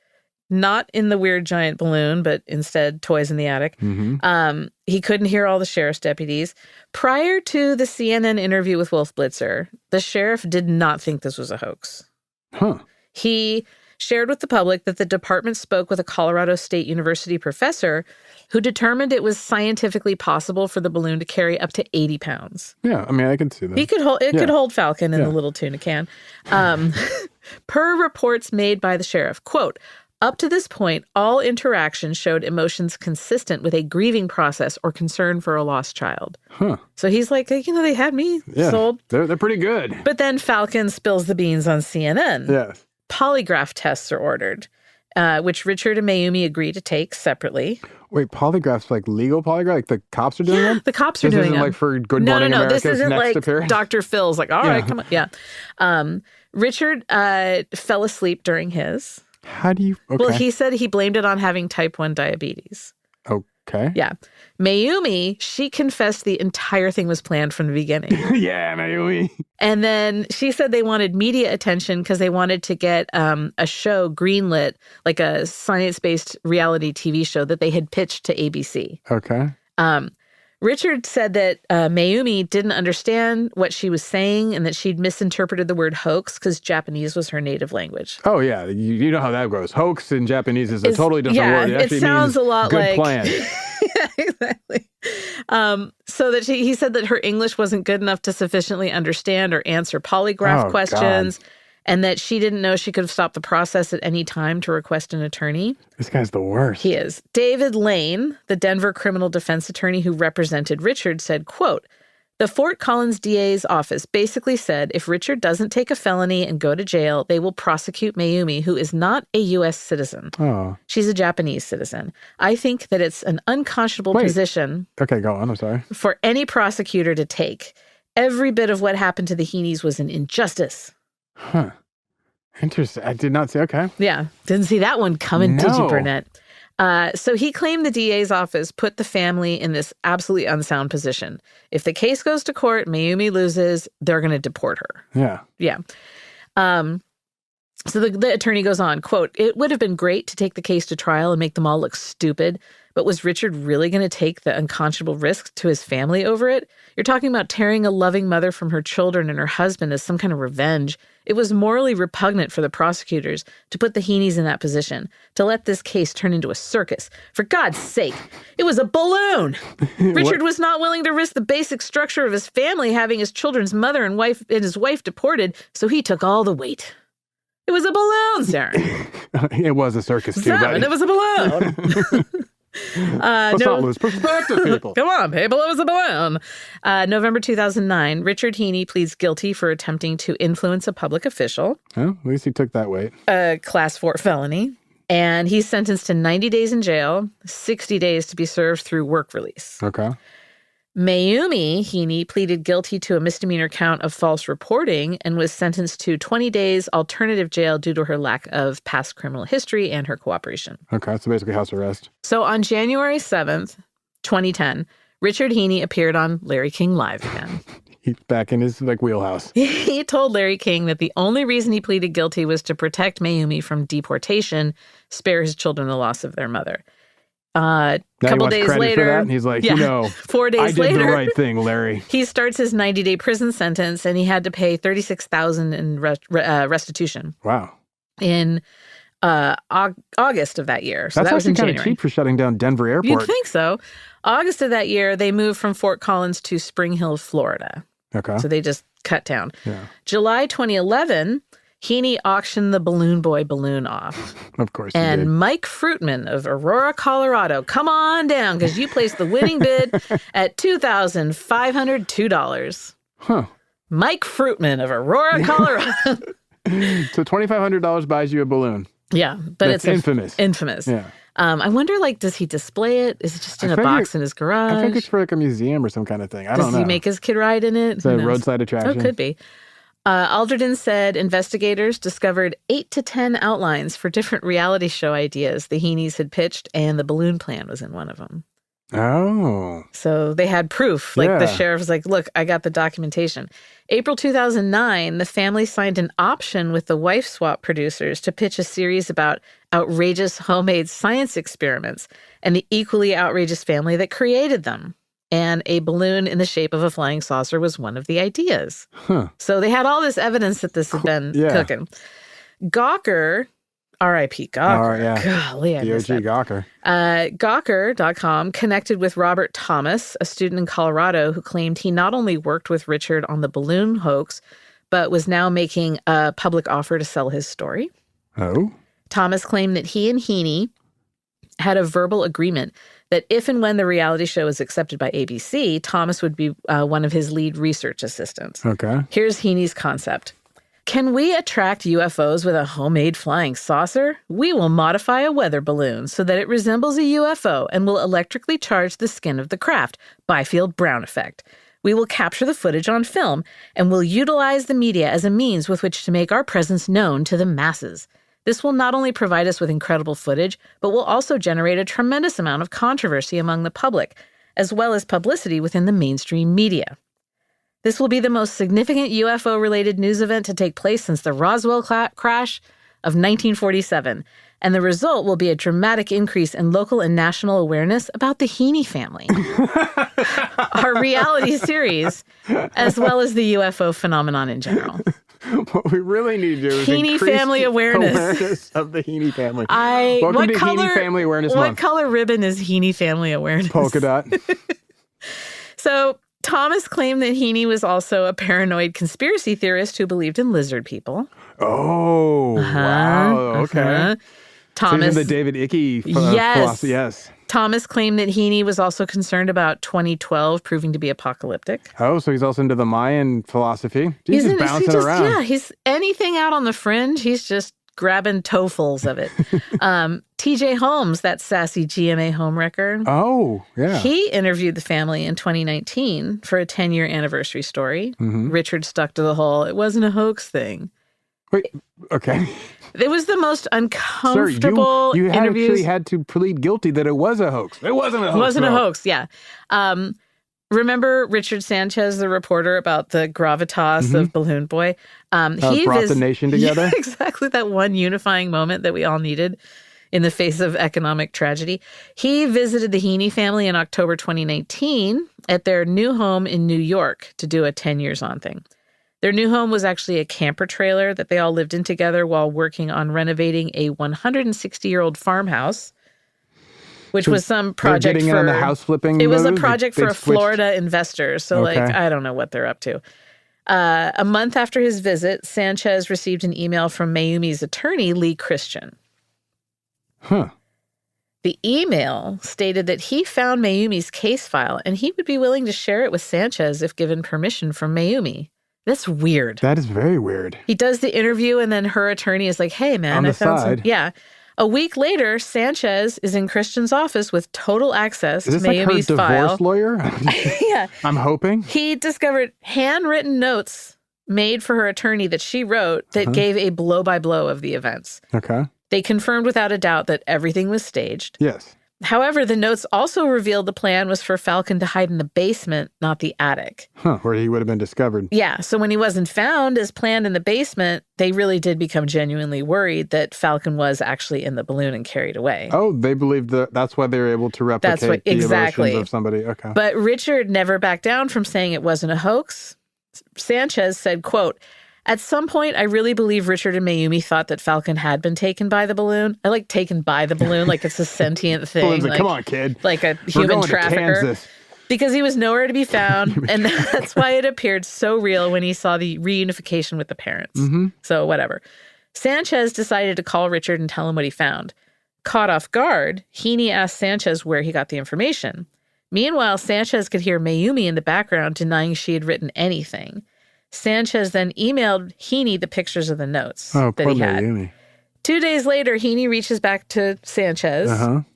not in the weird giant balloon, but instead toys in the attic. Mm-hmm. He couldn't hear all the sheriff's deputies. Prior to the CNN interview with Wolf Blitzer, the sheriff did not think this was a hoax. Huh. He shared with the public that the department spoke with a Colorado State University professor who determined it was scientifically possible for the balloon to carry up to 80 pounds. Yeah, I mean, I can see that. He could hold could hold Falcon in the little tuna can. Per reports made by the sheriff, quote, up to this point, all interactions showed emotions consistent with a grieving process or concern for a lost child. Huh. So he's like, they had me sold. They're pretty good. But then Falcon spills the beans on CNN. Yes. Polygraph tests are ordered, which Richard and Mayumi agree to take separately. Wait, polygraphs, like legal polygraph? Like the cops are doing them? The cops are doing them. This isn't like for Good Morning No, America's this isn't next like appearance? Dr. Phil's like, all right, come on. Yeah. Richard fell asleep during his. How do you... Okay. Well, he said he blamed it on having type 1 diabetes. Okay. Yeah. Mayumi, she confessed the entire thing was planned from the beginning. Yeah, Mayumi. And then she said they wanted media attention because they wanted to get a show greenlit, like a science-based reality TV show that they had pitched to ABC. Okay. Richard said that Mayumi didn't understand what she was saying and that she'd misinterpreted the word hoax because Japanese was her native language. Oh, yeah. You know how that goes. Hoax in Japanese is a totally different word. It actually sounds means a lot good like... plan. Yeah, exactly. So that he said that her English wasn't good enough to sufficiently understand or answer polygraph questions. God. And that she didn't know she could have stopped the process at any time to request an attorney. This guy's the worst. He is. David Lane, the Denver criminal defense attorney who represented Richard, said, quote, the Fort Collins DA's office basically said if Richard doesn't take a felony and go to jail, they will prosecute Mayumi, who is not a U.S. citizen. Oh. She's a Japanese citizen. I think that it's an unconscionable position. Okay, go on. I'm sorry. For any prosecutor to take. Every bit of what happened to the Heenes was an injustice. Huh. Interesting. I did not see. Okay. Yeah. Didn't see that one coming, did you, Burnett? So he claimed the DA's office put the family in this absolutely unsound position. If the case goes to court, Mayumi loses, they're going to deport her. Yeah. Yeah. So the attorney goes on, quote, it would have been great to take the case to trial and make them all look stupid, but was Richard really going to take the unconscionable risk to his family over it? You're talking about tearing a loving mother from her children and her husband as some kind of revenge. It was morally repugnant for the prosecutors to put the Heenes in that position, to let this case turn into a circus. For God's sake, it was a balloon. Richard was not willing to risk the basic structure of his family having his children's mother and his wife deported, so he took all the weight. It was a balloon, Zaron. It was a circus, too, Zaron, it was a balloon. Let's not lose perspective, people. Come on, people, it was a balloon. November 2009, Richard Heene pleads guilty for attempting to influence a public official. Oh, at least he took that weight. A class 4 felony. And he's sentenced to 90 days in jail, 60 days to be served through work release. Okay. Mayumi Heene pleaded guilty to a misdemeanor count of false reporting and was sentenced to 20 days alternative jail due to her lack of past criminal history and her cooperation. Okay, so basically house arrest. So on January 7th, 2010, Richard Heene appeared on Larry King Live again. He's back in his wheelhouse. He told Larry King that the only reason he pleaded guilty was to protect Mayumi from deportation, spare his children the loss of their mother. A couple days later, for that, and he's like, 4 days later, I did the right thing, Larry. He starts his 90-day prison sentence, and he had to pay $36,000 in restitution. Wow. In August of that year. So That's that was in actually January. kind of cheap for shutting down Denver Airport. You'd think so. August of that year, they moved from Fort Collins to Spring Hill, Florida. Okay. So they just cut down. Yeah. July 2011, Heene auctioned the Balloon Boy balloon off. Of course he And did. Mike Fruitman of Aurora, Colorado, come on down because you placed the winning bid at $2,502. Huh. Mike Fruitman of Aurora, Colorado. So $2,500 buys you a balloon. Yeah, but That's it's infamous. Infamous. Yeah. I wonder, does he display it? Is it just in a box in his garage? I think it's for a museum or some kind of thing. I don't know. Does he make his kid ride in it? It's a roadside attraction. Oh, could be. Alderton said investigators discovered 8 to 10 outlines for different reality show ideas the Heenes had pitched, and the balloon plan was in one of them. Oh. So they had proof. Like the sheriff was like, look, I got the documentation. April 2009, the family signed an option with the Wife Swap producers to pitch a series about outrageous homemade science experiments and the equally outrageous family that created them. And a balloon in the shape of a flying saucer was one of the ideas. Huh. So they had all this evidence that this had been cooking. Gawker, R.I.P. Gawker. Golly, I missed that. Gawker. Gawker.com connected with Robert Thomas, a student in Colorado who claimed he not only worked with Richard on the balloon hoax, but was now making a public offer to sell his story. Oh. Thomas claimed that he and Heene had a verbal agreement that if and when the reality show was accepted by ABC, Thomas would be one of his lead research assistants. Okay. Here's Heene's concept. Can we attract UFOs with a homemade flying saucer? We will modify a weather balloon so that it resembles a UFO and will electrically charge the skin of the craft, Byfield Brown effect. We will capture the footage on film and will utilize the media as a means with which to make our presence known to the masses. This will not only provide us with incredible footage, but will also generate a tremendous amount of controversy among the public, as well as publicity within the mainstream media. This will be the most significant UFO-related news event to take place since the Roswell crash of 1947, and the result will be a dramatic increase in local and national awareness about the Heene family, our reality series, as well as the UFO phenomenon in general. What we really need to do is Heene increase family awareness of the Heene family. Welcome to Heene Family Awareness Month. What color ribbon is Heene family awareness? Polka dot. So Thomas claimed that Heene was also a paranoid conspiracy theorist who believed in lizard people. Oh, wow. Okay. Thomas, so the David Icke yes. philosophy. Yes. Thomas claimed that Heene was also concerned about 2012 proving to be apocalyptic. Oh, so he's also into the Mayan philosophy. He's just bouncing around. Yeah, he's anything out on the fringe, he's just grabbing toefuls of it. TJ Holmes, that sassy GMA homewrecker. Oh, yeah. He interviewed the family in 2019 for a 10-year anniversary story. Mm-hmm. Richard stuck to the whole, it wasn't a hoax thing. Wait, okay. It was the most uncomfortable Sir, you interviews. actually had to plead guilty that it was a hoax. It wasn't a hoax. It wasn't a hoax, yeah. Remember Richard Sanchez, the reporter, about the gravitas of Balloon Boy? He brought the nation together? Yeah, exactly, that one unifying moment that we all needed in the face of economic tragedy. He visited the Heene family in October 2019 at their new home in New York to do a 10 years on thing. Their new home was actually a camper trailer that they all lived in together while working on renovating a 160-year-old farmhouse, which was some project getting for in on the house flipping. It was a project for a Florida investor. So, I don't know what they're up to. A month after his visit, Sanchez received an email from Mayumi's attorney, Lee Christian. Huh. The email stated that he found Mayumi's case file and he would be willing to share it with Sanchez if given permission from Mayumi. That's weird. That is very weird. He does the interview and then her attorney is like, hey, man, I found some. Yeah. A week later, Sanchez is in Christian's office with total access to Mayumi's file. Is this like her divorce lawyer? Yeah. I'm hoping. He discovered handwritten notes made for her attorney that she wrote that gave a blow-by-blow of the events. Okay. They confirmed without a doubt that everything was staged. Yes. However, the notes also revealed the plan was for Falcon to hide in the basement, not the attic. Where he would have been discovered. Yeah, so when he wasn't found as planned in the basement, they really did become genuinely worried that Falcon was actually in the balloon and carried away. Oh, they believed that's why they were able to replicate the emotions of somebody. Okay. But Richard never backed down from saying it wasn't a hoax. Sanchez said, quote, at some point, I really believe Richard and Mayumi thought that Falcon had been taken by the balloon. I like taken by the balloon, like it's a sentient thing. Like, come on, kid. Like a human trafficker. Because he was nowhere to be found. And that's why it appeared so real when he saw the reunification with the parents. Mm-hmm. So whatever. Sanchez decided to call Richard and tell him what he found. Caught off guard, Heene asked Sanchez where he got the information. Meanwhile, Sanchez could hear Mayumi in the background denying she had written anything. Sanchez then emailed Heene the pictures of the notes that he had. Mayumi. 2 days later, Heene reaches back to Sanchez,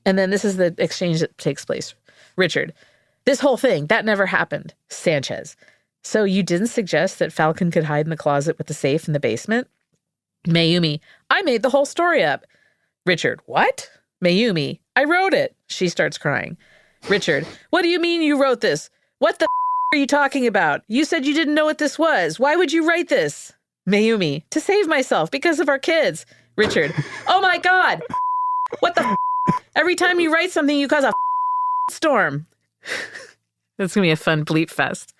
and then this is the exchange that takes place. Richard, this whole thing, that never happened. Sanchez, So you didn't suggest that Falcon could hide in the closet with the safe in the basement? Mayumi, I made the whole story up. Richard, what? Mayumi, I wrote it. She starts crying. Richard, what do you mean you wrote this? What the are you talking about? You said you didn't know what this was. Why would you write this? Mayumi, to save myself because of our kids. Richard, oh my God. What the Every time you write something, you cause a storm. That's going to be a fun bleep fest.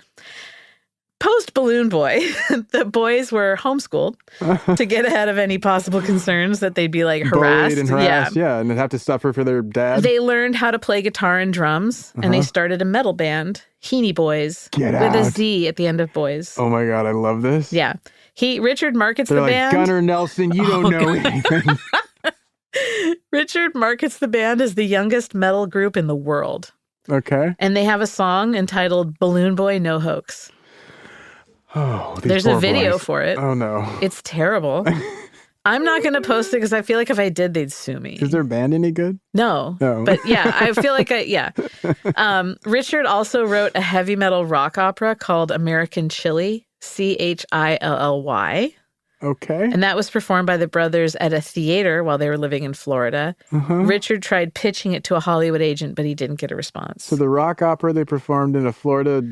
Post Balloon Boy, the boys were homeschooled to get ahead of any possible concerns that they'd be like harassed. Bullied and harassed, yeah, and they'd have to suffer for their dad. They learned how to play guitar and drums, and they started a metal band, Heene Boys, with a Z at the end of boys. Oh my God, I love this. Yeah. Richard markets They're the like, band. Gunnar Nelson, you don't know anything. Richard markets the band as the youngest metal group in the world. Okay. And they have a song entitled Balloon Boy No Hoax. Oh, there's a video for it. Oh, no. It's terrible. I'm not going to post it because I feel like if I did, they'd sue me. Is their band any good? No. Oh. But yeah, I feel like Richard also wrote a heavy metal rock opera called American Chili, Chilly. Okay. And that was performed by the brothers at a theater while they were living in Florida. Richard tried pitching it to a Hollywood agent, but he didn't get a response. So the rock opera they performed in a Florida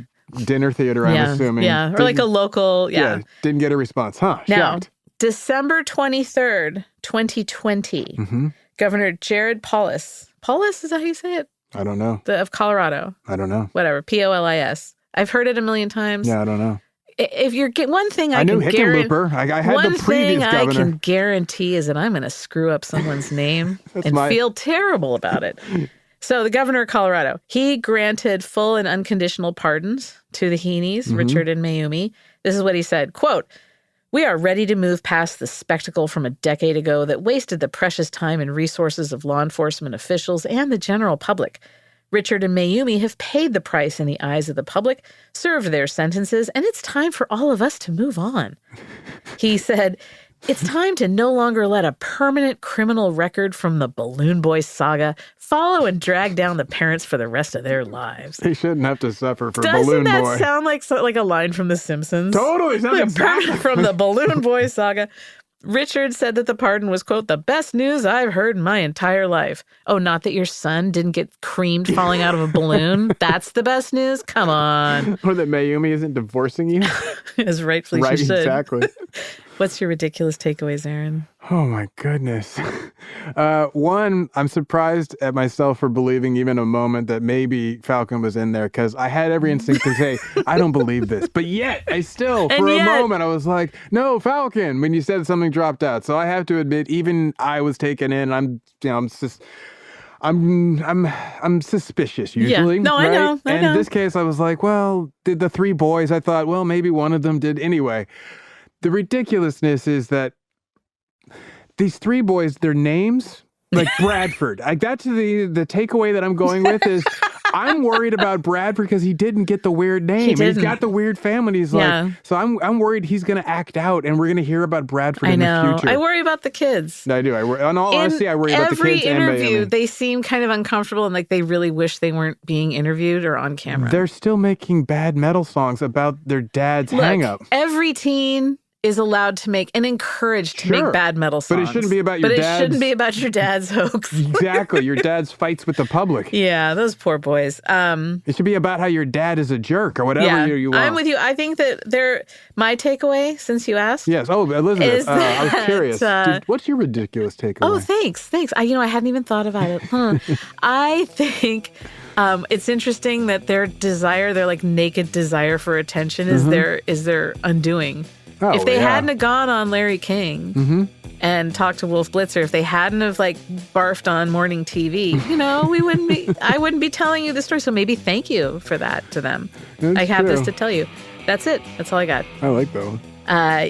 dinner theater, I'm assuming. Yeah, or like a local, didn't get a response, huh? Now, Shocked. December 23rd, 2020, Governor Jared Polis, is that how you say it? I don't know. Of Colorado. I don't know. Whatever, Polis. I've heard it a million times. Yeah, I don't know. If you're one thing I knew Hickenlooper. I had the previous governor. One thing I can guarantee is that I'm going to screw up someone's name and feel terrible about it. So the governor of Colorado, he granted full and unconditional pardons to the Heenes, Richard and Mayumi. This is what he said, quote, "We are ready to move past the spectacle from a decade ago that wasted the precious time and resources of law enforcement officials and the general public. Richard and Mayumi have paid the price in the eyes of the public, served their sentences, and it's time for all of us to move on." He said, "It's time to no longer let a permanent criminal record from the Balloon Boy saga follow and drag down the parents for the rest of their lives." They shouldn't have to suffer for Doesn't Balloon that Boy. sound like a line from The Simpsons? Totally. Sounds exactly From the Balloon Boy saga. Richard said that the pardon was, quote, "the best news I've heard in my entire life." Oh, not that your son didn't get creamed falling out of a balloon? That's the best news? Come on. Or that Mayumi isn't divorcing you? As rightfully Right, she should. exactly. What's your ridiculous takeaways, Aaron? Oh, my goodness. One, I'm surprised at myself for believing even a moment that maybe Falcon was in there, because I had every instinct to say, I don't believe this. But yet, I still, for a moment, I was like, no, Falcon, when you said something dropped out. So I have to admit, even I was taken in. I'm suspicious usually. Yeah. No, right? I know. And in this case, I was like, well, did the three boys, I thought, well, maybe one of them did anyway. The ridiculousness is that these three boys, their names, like Bradford. That's the takeaway that I'm going with is I'm worried about Bradford because he didn't get the weird name. He's got the weird family. He's like, so I'm worried he's going to act out and we're going to hear about Bradford in the future. I worry about the kids. I do. In all honesty, I worry about the kids and every interview, Mayumi. they seem kind of uncomfortable and like they really wish they weren't being interviewed or on camera. They're still making bad metal songs about their dad's hang-up. Every teen is allowed to make and encouraged to make bad metal songs. But it shouldn't be about your dad's... But it shouldn't be about your dad's hoax. Exactly. Your dad's fights with the public. Yeah, those poor boys. It should be about how your dad is a jerk or whatever you want. I'm with you. I think that my takeaway, since you asked. Yes. Oh, Elizabeth, I was curious. What's your ridiculous takeaway? Oh, thanks. I hadn't even thought about it. I think... it's interesting that their like naked desire for attention is their undoing. Oh, if they hadn't have gone on Larry King and talked to Wolf Blitzer, if they hadn't have like barfed on morning TV, I wouldn't be telling you this story. So maybe thank you for that to them. I have this to tell you. That's it. That's all I got. I like that one.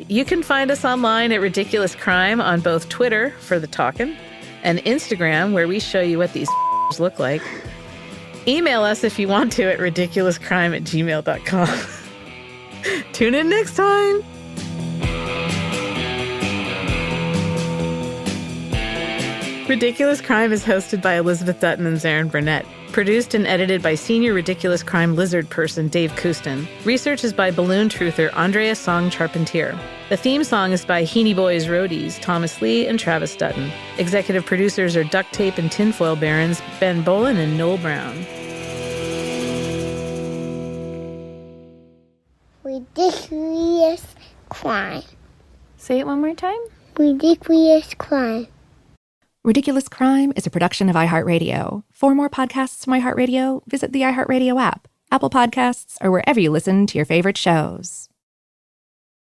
You can find us online at Ridiculous Crime on both Twitter for the talkin' and Instagram, where we show you what these look like. Email us if you want to at ridiculouscrime@gmail.com. Tune in next time. Ridiculous Crime is hosted by Elizabeth Dutton and Zaron Burnett. Produced and edited by senior ridiculous crime lizard person Dave Kustin. Research is by balloon truther Andrea Song Charpentier. The theme song is by Heene Boys Roadies, Thomas Lee and Travis Dutton. Executive producers are Duct Tape and Tinfoil Barons, Ben Bolin and Noel Brown. Ridiculous crime. Say it one more time. Ridiculous crime. Ridiculous Crime is a production of iHeartRadio. For more podcasts from iHeartRadio, visit the iHeartRadio app, Apple Podcasts, or wherever you listen to your favorite shows.